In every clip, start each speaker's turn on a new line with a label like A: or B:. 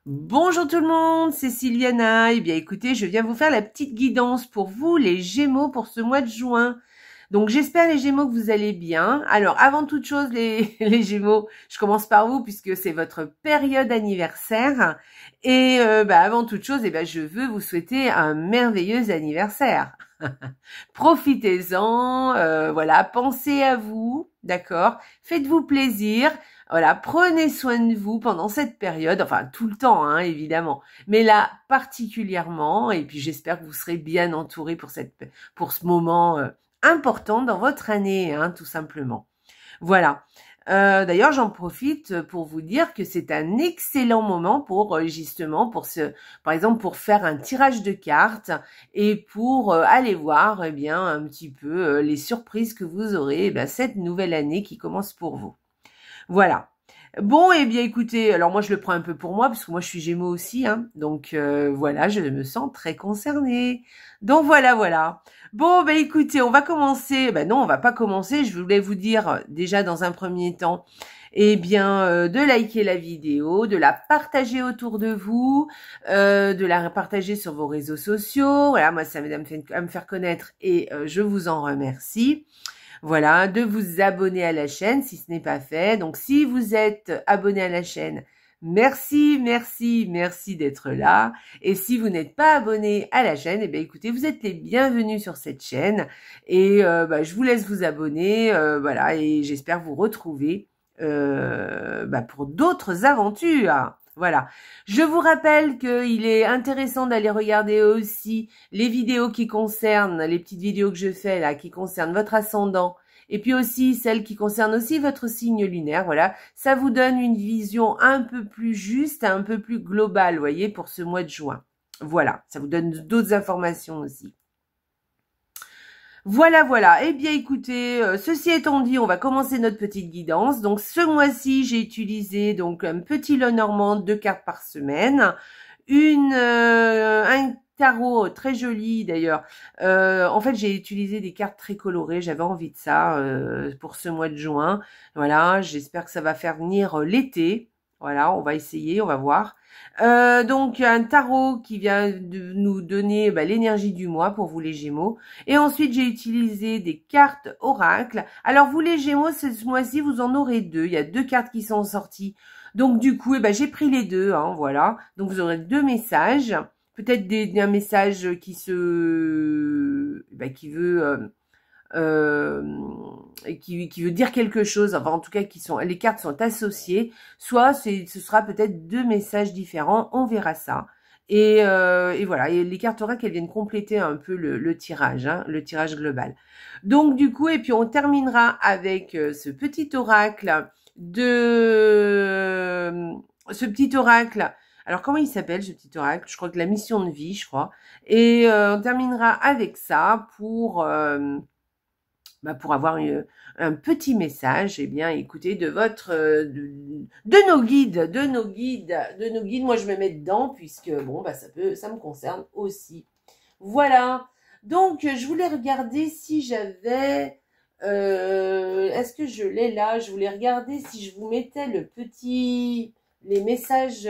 A: Bonjour tout le monde, c'est Sylviana. Eh bien écoutez, je viens vous faire la petite guidance pour vous les Gémeaux pour ce mois de juin. Donc j'espère les Gémeaux que vous allez bien. Alors avant toute chose les Gémeaux, je commence par vous puisque c'est votre période anniversaire. Et avant toute chose, je veux vous souhaiter un merveilleux anniversaire. Profitez-en, voilà, pensez à vous, d'accord? Faites-vous plaisir. Voilà, prenez soin de vous pendant cette période, enfin tout le temps, hein, évidemment, mais là particulièrement, et puis j'espère que vous serez bien entourés pour ce moment important dans votre année, hein, tout simplement. Voilà. D'ailleurs, j'en profite pour vous dire que c'est un excellent moment pour justement par exemple, pour faire un tirage de cartes et pour aller voir, un petit peu les surprises que vous aurez, cette nouvelle année qui commence pour vous. Voilà. Bon, écoutez, alors moi je le prends un peu pour moi, parce que moi je suis Gémeaux aussi, hein, donc voilà, je me sens très concernée. Donc voilà. Bon, écoutez, on va commencer, non, on va pas commencer, je voulais vous dire déjà dans un premier temps, de liker la vidéo, de la partager autour de vous, de la partager sur vos réseaux sociaux, voilà, moi ça m'aide à me faire connaître et je vous en remercie. Voilà, de vous abonner à la chaîne si ce n'est pas fait. Donc, si vous êtes abonné à la chaîne, merci d'être là. Et si vous n'êtes pas abonné à la chaîne, écoutez, vous êtes les bienvenus sur cette chaîne. Et je vous laisse vous abonner, voilà, et j'espère vous retrouver pour d'autres aventures. Voilà. Je vous rappelle qu'il est intéressant d'aller regarder aussi les vidéos qui concernent, les petites vidéos que je fais là, qui concernent votre ascendant, et puis aussi celles qui concernent aussi votre signe lunaire. Voilà. Ça vous donne une vision un peu plus juste, un peu plus globale, voyez, pour ce mois de juin. Voilà. Ça vous donne d'autres informations aussi. Voilà. Écoutez, ceci étant dit, on va commencer notre petite guidance. Donc, ce mois-ci, j'ai utilisé donc un petit lot normand, 2 cartes par semaine, un tarot très joli d'ailleurs. En fait, j'ai utilisé des cartes très colorées. J'avais envie de ça pour ce mois de juin. Voilà, j'espère que ça va faire venir l'été. Voilà, on va essayer, on va voir. Donc un tarot qui vient de nous donner l'énergie du mois pour vous les Gémeaux. Et ensuite j'ai utilisé des cartes oracles. Alors vous les Gémeaux, ce mois-ci vous en aurez 2. Il y a 2 cartes qui sont sorties. Donc du coup j'ai pris les 2, hein, voilà. Donc vous aurez 2 messages. Peut-être un message qui veut dire quelque chose, enfin en tout cas les cartes sont associées, soit ce sera peut-être 2 messages différents, on verra ça. Et voilà, et les cartes oracles elles viennent compléter un peu le tirage, hein, le tirage global. Donc du coup, et puis on terminera avec ce petit oracle alors, comment il s'appelle, ce petit oracle? Je crois que la mission de vie, je crois. Et on terminera avec ça pour avoir un petit message, écoutez, de nos guides. Moi, je me mets dedans puisque, ça me concerne aussi. Voilà. Donc, je voulais regarder si j'avais... est-ce que je l'ai là? Je voulais regarder si je vous mettais les messages...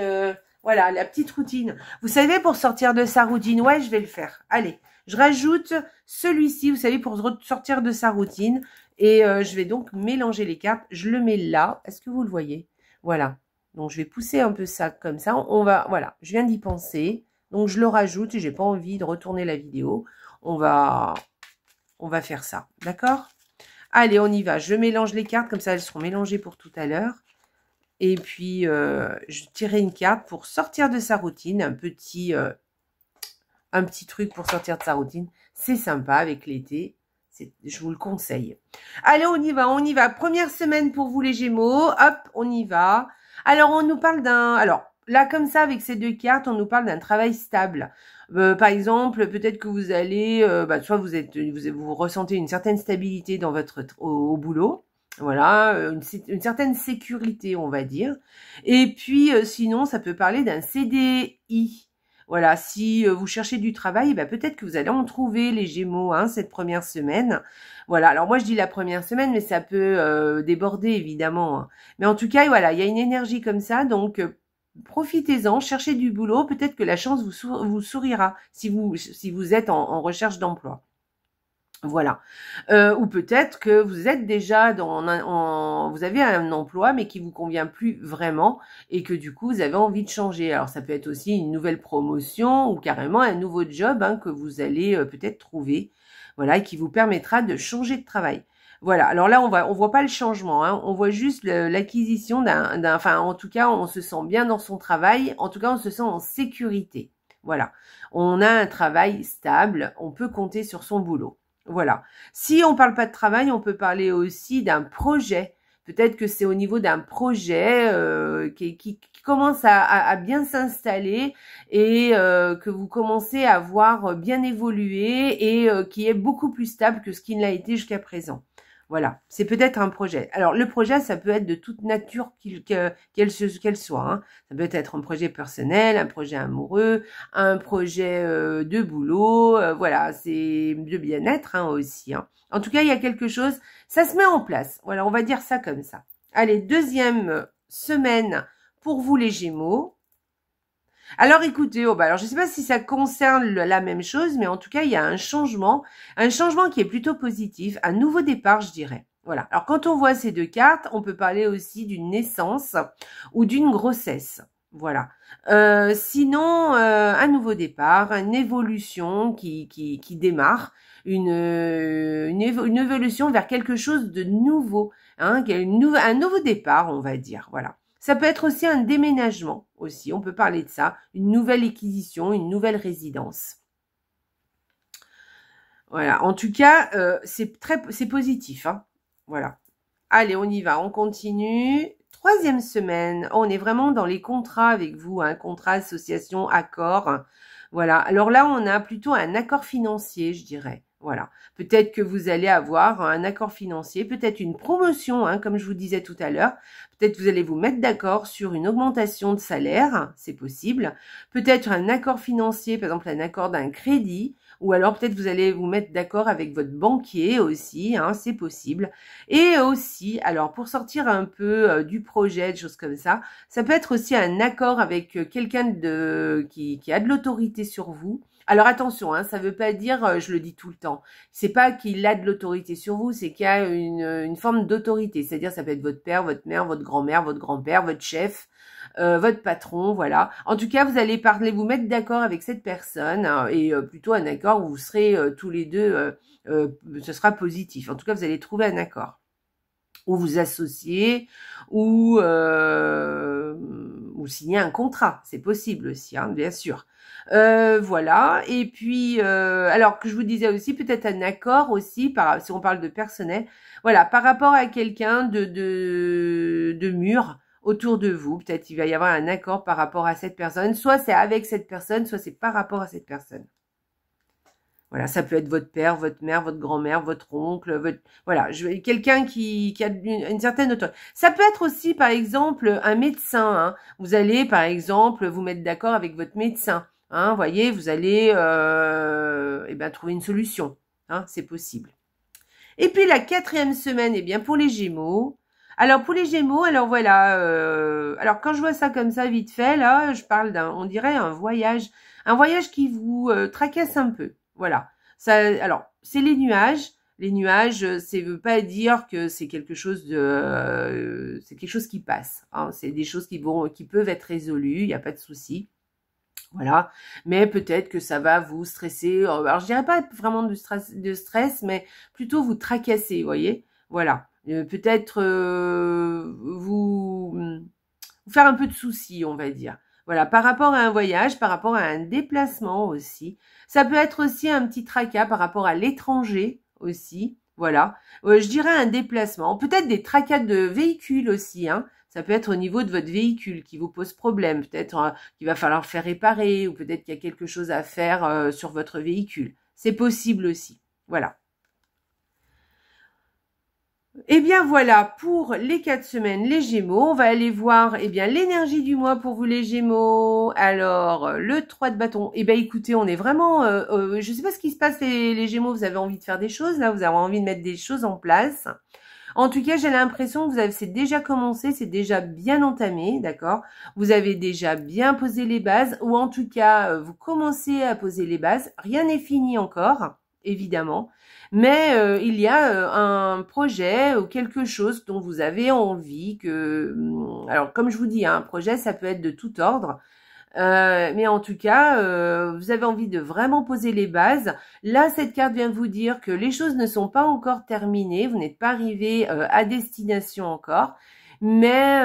A: voilà, la petite routine. Vous savez, pour sortir de sa routine, ouais, je vais le faire. Allez, je rajoute celui-ci, vous savez, pour sortir de sa routine. Et je vais donc mélanger les cartes. Je le mets là. Est-ce que vous le voyez? Voilà. Donc, je vais pousser un peu ça comme ça. Voilà, je viens d'y penser. Donc, je le rajoute. J'ai pas envie de retourner la vidéo. On va faire ça. D'accord? Allez, on y va. Je mélange les cartes. Comme ça, elles seront mélangées pour tout à l'heure. Et puis, je tirerai une carte pour sortir de sa routine. Un petit truc pour sortir de sa routine. C'est sympa avec l'été. Je vous le conseille. Allez, on y va. Première semaine pour vous les Gémeaux. Hop, on y va. Alors, on nous parle alors, là, comme ça, avec ces 2 cartes, on nous parle d'un travail stable. Par exemple, peut-être que vous allez... soit vous ressentez une certaine stabilité dans au boulot. Voilà, une certaine sécurité, on va dire. Et puis, sinon, ça peut parler d'un CDI. Voilà, si vous cherchez du travail, peut-être que vous allez en trouver, les Gémeaux, hein, cette première semaine. Voilà, alors moi, je dis la première semaine, mais ça peut déborder, évidemment, hein. Mais en tout cas, voilà, il y a une énergie comme ça, donc profitez-en, cherchez du boulot, peut-être que la chance vous sourira si vous êtes en recherche d'emploi. Voilà. Ou peut-être que vous êtes déjà vous avez un emploi mais qui vous convient plus vraiment et que du coup vous avez envie de changer. Alors ça peut être aussi une nouvelle promotion ou carrément un nouveau job que vous allez peut-être trouver, voilà, et qui vous permettra de changer de travail. Voilà. Alors là on voit pas le changement, on voit juste l'acquisition enfin en tout cas on se sent bien dans son travail, en tout cas on se sent en sécurité. Voilà. On a un travail stable, on peut compter sur son boulot. Voilà. Si on parle pas de travail, on peut parler aussi d'un projet. Peut-être que c'est au niveau d'un projet qui commence à bien s'installer et que vous commencez à voir bien évoluer et qui est beaucoup plus stable que ce qui ne l'a été jusqu'à présent. Voilà, c'est peut-être un projet. Alors, le projet, ça peut être de toute nature qu'elle soit. Ça peut être un projet personnel, un projet amoureux, un projet de boulot. Voilà, c'est de bien-être aussi. En tout cas, il y a quelque chose, ça se met en place. Voilà, on va dire ça comme ça. Allez, deuxième semaine pour vous les Gémeaux. Alors écoutez, alors je ne sais pas si ça concerne la même chose, mais en tout cas, il y a un changement qui est plutôt positif, un nouveau départ, je dirais. Voilà. Alors quand on voit ces deux cartes, on peut parler aussi d'une naissance ou d'une grossesse. Voilà. Sinon, un nouveau départ, une évolution qui démarre, une évolution vers quelque chose de nouveau, un nouveau départ, on va dire. Voilà. Ça peut être aussi un déménagement aussi, on peut parler de ça, une nouvelle acquisition, une nouvelle résidence. Voilà, en tout cas, c'est positif. Voilà. Allez, on y va, on continue. Troisième semaine, on est vraiment dans les contrats avec vous, contrat, association, accord. Voilà, alors là, on a plutôt un accord financier, je dirais. Voilà, peut-être que vous allez avoir un accord financier, peut-être une promotion, comme je vous disais tout à l'heure. Peut-être que vous allez vous mettre d'accord sur une augmentation de salaire, c'est possible. Peut-être un accord financier, par exemple un accord d'un crédit. Ou alors peut-être vous allez vous mettre d'accord avec votre banquier aussi, c'est possible. Et aussi, alors pour sortir un peu du projet, des choses comme ça peut être aussi un accord avec quelqu'un qui a de l'autorité sur vous. Alors attention, ça veut pas dire, je le dis tout le temps, c'est pas qu'il a de l'autorité sur vous, c'est qu'il y a une forme d'autorité. C'est-à-dire ça peut être votre père, votre mère, votre grand-mère, votre grand-père, votre chef, votre patron, voilà. En tout cas, vous allez vous mettre d'accord avec cette personne et plutôt un accord où vous serez tous les deux, ce sera positif. En tout cas, vous allez trouver un accord. Ou vous associer, ou signer un contrat, c'est possible aussi, bien sûr. Voilà, et puis, alors que je vous disais aussi, peut-être un accord aussi, si on parle de personnel, voilà, par rapport à quelqu'un de mûr autour de vous, peut-être il va y avoir un accord par rapport à cette personne, soit c'est avec cette personne, soit c'est par rapport à cette personne. Voilà, ça peut être votre père, votre mère, votre grand-mère, votre oncle, voilà, quelqu'un qui a une certaine autorité. Ça peut être aussi, par exemple, un médecin. Vous allez, par exemple, vous mettre d'accord avec votre médecin. Voyez, vous allez trouver une solution. C'est possible. Et puis la quatrième semaine, pour les Gémeaux. Alors pour les Gémeaux, alors voilà. Alors quand je vois ça comme ça vite fait, là, je parle on dirait un voyage qui vous tracasse un peu. Voilà. Ça, alors, c'est les nuages. Les nuages, ça veut pas dire que c'est quelque chose c'est quelque chose qui passe. C'est des choses qui peuvent être résolues. Il n'y a pas de souci. Voilà. Mais peut-être que ça va vous stresser. Alors, je dirais pas vraiment de stress, mais plutôt vous tracasser, vous voyez. Voilà. Peut-être vous faire un peu de soucis, on va dire. Voilà, par rapport à un voyage, par rapport à un déplacement aussi. Ça peut être aussi un petit tracas par rapport à l'étranger aussi. Voilà, je dirais un déplacement. Peut-être des tracas de véhicules aussi. Ça peut être au niveau de votre véhicule qui vous pose problème. Peut-être qu'il va falloir faire réparer ou peut-être qu'il y a quelque chose à faire sur votre véhicule. C'est possible aussi. Voilà. Et bien voilà pour les 4 semaines les Gémeaux. On va aller voir l'énergie du mois pour vous les Gémeaux. Alors le 3 de bâton. Écoutez, on est vraiment je sais pas ce qui se passe les Gémeaux, vous avez envie de faire des choses là, vous avez envie de mettre des choses en place. En tout cas, j'ai l'impression que c'est déjà commencé, c'est déjà bien entamé, d'accord? Vous avez déjà bien posé les bases, ou en tout cas, vous commencez à poser les bases. Rien n'est fini encore, évidemment, mais il y a un projet ou quelque chose dont vous avez envie alors, comme je vous dis, hein, un projet, ça peut être de tout ordre. Mais en tout cas, vous avez envie de vraiment poser les bases. Là, cette carte vient vous dire que les choses ne sont pas encore terminées. Vous n'êtes pas arrivé à destination encore. Mais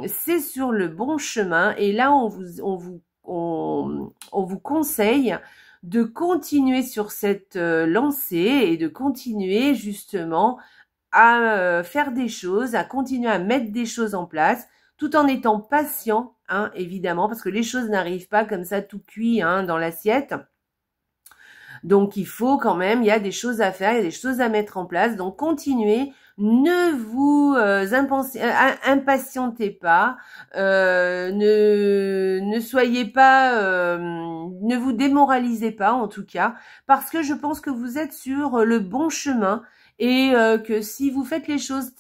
A: c'est sur le bon chemin. Et là, on vous conseille de continuer sur cette lancée et de continuer justement à faire des choses, à continuer à mettre des choses en place, tout en étant patient, hein, évidemment, parce que les choses n'arrivent pas comme ça tout cuit hein, dans l'assiette. Donc, il faut quand même, il y a des choses à faire, il y a des choses à mettre en place. Donc, continuez, ne vous impatientez pas, ne soyez pas, ne vous démoralisez pas en tout cas, parce que je pense que vous êtes sur le bon chemin. Et que si vous faites les choses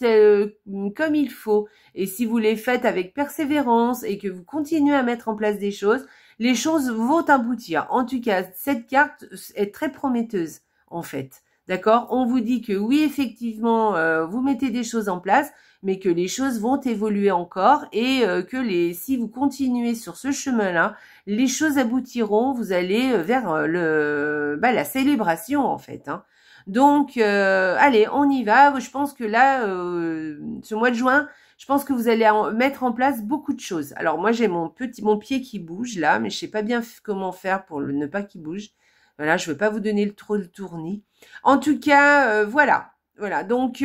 A: comme il faut, et si vous les faites avec persévérance et que vous continuez à mettre en place des choses, les choses vont aboutir. En tout cas, cette carte est très prometteuse, en fait. D'accord? On vous dit que oui, effectivement, vous mettez des choses en place, mais que les choses vont évoluer encore et que si vous continuez sur ce chemin-là, les choses aboutiront. Vous allez vers la célébration, en fait. Hein. Donc, allez, on y va. Je pense que là, ce mois de juin, je pense que vous allez mettre en place beaucoup de choses. Alors, moi, j'ai mon pied qui bouge là, mais je sais pas bien comment faire pour ne pas qu'il bouge. Voilà, je veux pas vous donner trop le tournis. En tout cas, voilà. Voilà, donc,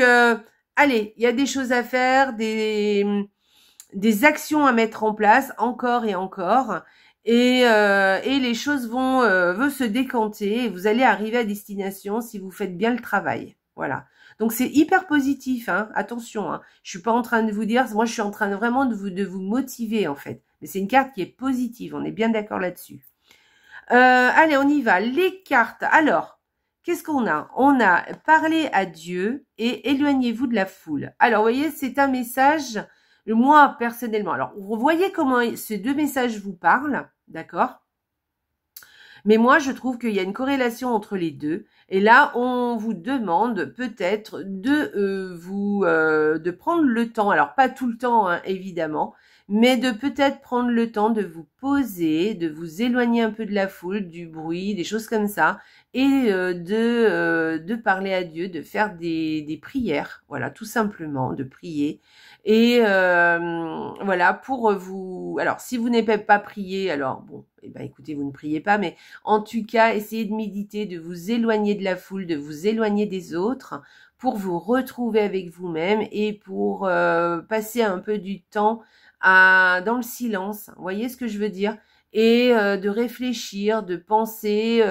A: allez, il y a des choses à faire, des actions à mettre en place, encore et encore. Et les choses vont se décanter et vous allez arriver à destination si vous faites bien le travail. Voilà. Donc c'est hyper positif, hein. Attention, hein. Je suis pas en train de vous dire, moi je suis en train vraiment de vous motiver en fait. Mais c'est une carte qui est positive, on est bien d'accord là-dessus. Allez, on y va. Les cartes. Alors, qu'est-ce qu'on a? On a parlé à Dieu et éloignez-vous de la foule. Alors, vous voyez, c'est un message, moi personnellement. Alors, vous voyez comment ces deux messages vous parlent, d'accord? Mais moi, je trouve qu'il y a une corrélation entre les deux. Et là, on vous demande peut-être de prendre le temps. Alors, pas tout le temps, hein, évidemment, mais de peut-être prendre le temps de vous poser, de vous éloigner un peu de la foule, du bruit, des choses comme ça, et de parler à Dieu, de faire des prières. Voilà, tout simplement, de prier. Et voilà, pour vous... Alors, si vous n'avez pas prié, alors bon, eh ben, écoutez, vous ne priez pas, mais en tout cas, essayez de méditer, de vous éloigner de la foule, de vous éloigner des autres, pour vous retrouver avec vous-même et pour passer un peu du temps dans le silence. Vous voyez ce que je veux dire? Et de réfléchir, de penser,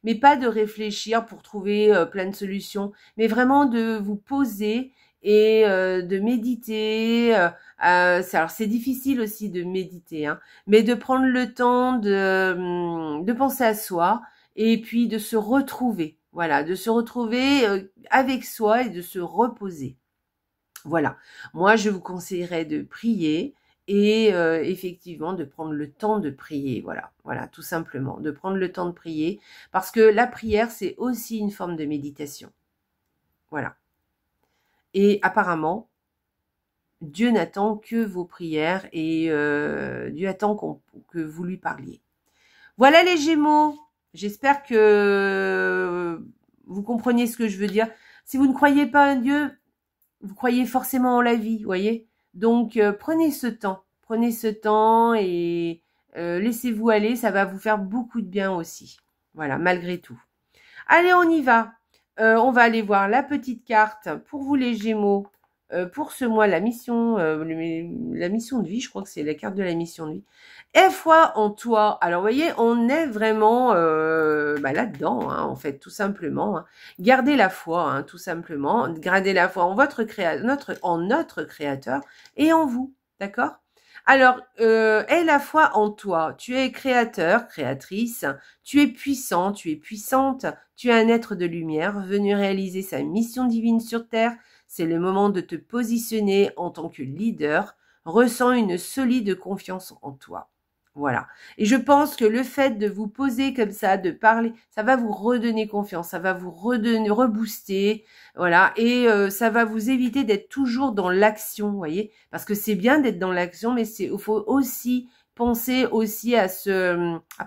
A: mais pas de réfléchir pour trouver plein de solutions, mais vraiment de vous poser et de méditer. Alors c'est difficile aussi de méditer, hein, mais de prendre le temps de penser à soi et puis de se retrouver. Voilà, de se retrouver avec soi et de se reposer. Voilà, moi je vous conseillerais de prier et effectivement de prendre le temps de prier. Voilà, tout simplement, de prendre le temps de prier parce que la prière c'est aussi une forme de méditation. Voilà. Et apparemment, Dieu n'attend que vos prières et Dieu attend que vous lui parliez. Voilà les Gémeaux. J'espère que vous compreniez ce que je veux dire. Si vous ne croyez pas en Dieu, vous croyez forcément en la vie, vous voyez. Donc prenez ce temps et laissez-vous aller. Ça va vous faire beaucoup de bien aussi. Voilà, malgré tout. Allez, on y va. On va aller voir la petite carte pour vous les Gémeaux. Pour ce mois, la mission de vie, je crois que c'est la carte de la mission de vie. Aie foi en toi. Alors, vous voyez, on est vraiment là-dedans, hein, en fait, tout simplement. Hein. Gardez la foi, hein, tout simplement. Gardez la foi en notre Créateur et en vous, d'accord? Alors, aie la foi en toi. Tu es créateur, créatrice. Tu es puissant, tu es puissante. Tu es un être de lumière venu réaliser sa mission divine sur Terre. c'est le moment de te positionner en tant que leader. Ressens une solide confiance en toi. Voilà. Et je pense que le fait de vous poser comme ça, de parler, ça va vous redonner confiance, ça va vous redonner, rebooster, voilà. Et ça va vous éviter d'être toujours dans l'action, vous voyez. Parce que c'est bien d'être dans l'action, mais il faut aussi penser aussi à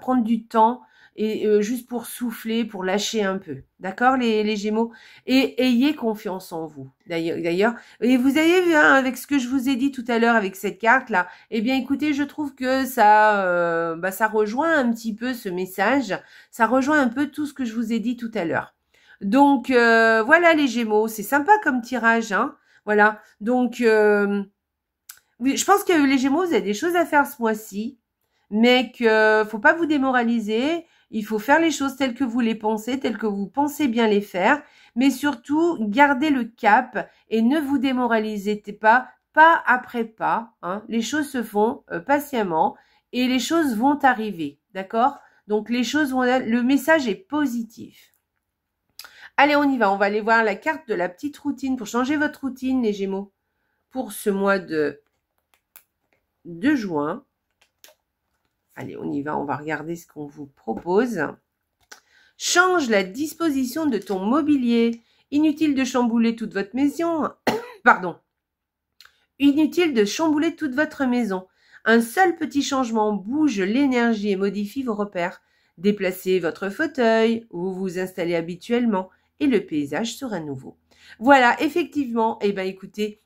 A: prendre du temps et juste pour souffler, pour lâcher un peu. D'accord, les Gémeaux? Et ayez confiance en vous. D'ailleurs, et vous avez vu, hein, avec ce que je vous ai dit tout à l'heure avec cette carte-là, eh bien, écoutez, je trouve que ça rejoint un petit peu ce message. Ça rejoint un peu tout ce que je vous ai dit tout à l'heure. Donc, voilà les Gémeaux. C'est sympa comme tirage, hein. Voilà. Donc, oui, je pense que les Gémeaux, vous avez des choses à faire ce mois-ci, mais que faut pas vous démoraliser. Il faut faire les choses telles que vous les pensez, telles que vous pensez bien les faire, mais surtout, gardez le cap et ne vous démoralisez pas après pas. Hein. Les choses se font patiemment et les choses vont arriver, d'accord? Donc, les choses vont... Le message est positif. Allez, on y va. On va aller voir la carte de la petite routine pour changer votre routine, les Gémeaux, pour ce mois de juin. Allez, on y va, on va regarder ce qu'on vous propose. Change la disposition de ton mobilier. Inutile de chambouler toute votre maison. Pardon. Inutile de chambouler toute votre maison. Un seul petit changement bouge l'énergie et modifie vos repères. Déplacez votre fauteuil où vous vous installez habituellement et le paysage sera nouveau. Voilà, effectivement, eh bien écoutez,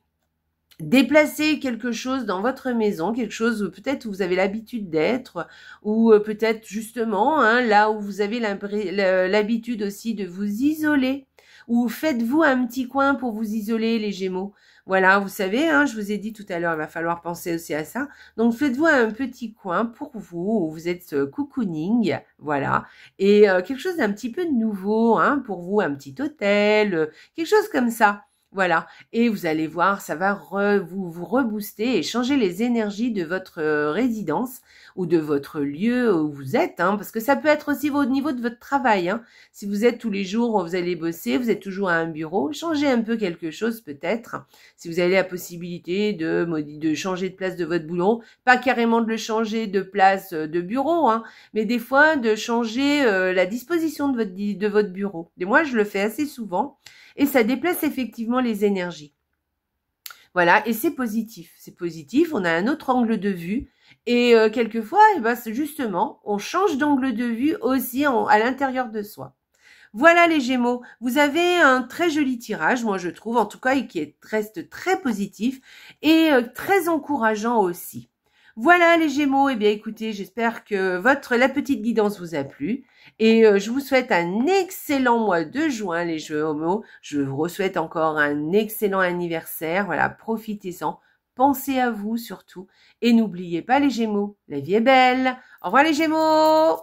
A: déplacer quelque chose dans votre maison, quelque chose peut-être où vous avez l'habitude d'être, ou peut-être justement hein, là où vous avez l'habitude aussi de vous isoler, ou faites-vous un petit coin pour vous isoler les Gémeaux. Voilà, vous savez, hein, je vous ai dit tout à l'heure, il va falloir penser aussi à ça. Donc faites-vous un petit coin pour vous, où vous êtes cocooning, voilà, et quelque chose d'un petit peu nouveau, hein, pour vous, un petit hôtel, quelque chose comme ça. Voilà, et vous allez voir, ça va vous rebooster et changer les énergies de votre résidence ou de votre lieu où vous êtes, hein, parce que ça peut être aussi au niveau de votre travail. Hein. Si vous êtes tous les jours, vous allez bosser, vous êtes toujours à un bureau, changez un peu quelque chose peut-être. Si vous avez la possibilité de changer de place de votre boulot, pas carrément de le changer de place de bureau, hein, mais des fois de changer la disposition de votre bureau. Et moi, je le fais assez souvent. Et ça déplace effectivement les énergies. Voilà, et c'est positif. C'est positif, on a un autre angle de vue. Et quelquefois, eh ben, justement, on change d'angle de vue aussi à l'intérieur de soi. Voilà les Gémeaux, vous avez un très joli tirage, moi je trouve, en tout cas, et qui reste très positif et très encourageant aussi. Voilà les Gémeaux, eh bien écoutez, j'espère que la petite guidance vous a plu et je vous souhaite un excellent mois de juin les Gémeaux. Je vous souhaite encore un excellent anniversaire, voilà, profitez-en, pensez à vous surtout et n'oubliez pas les Gémeaux, la vie est belle. Au revoir les Gémeaux.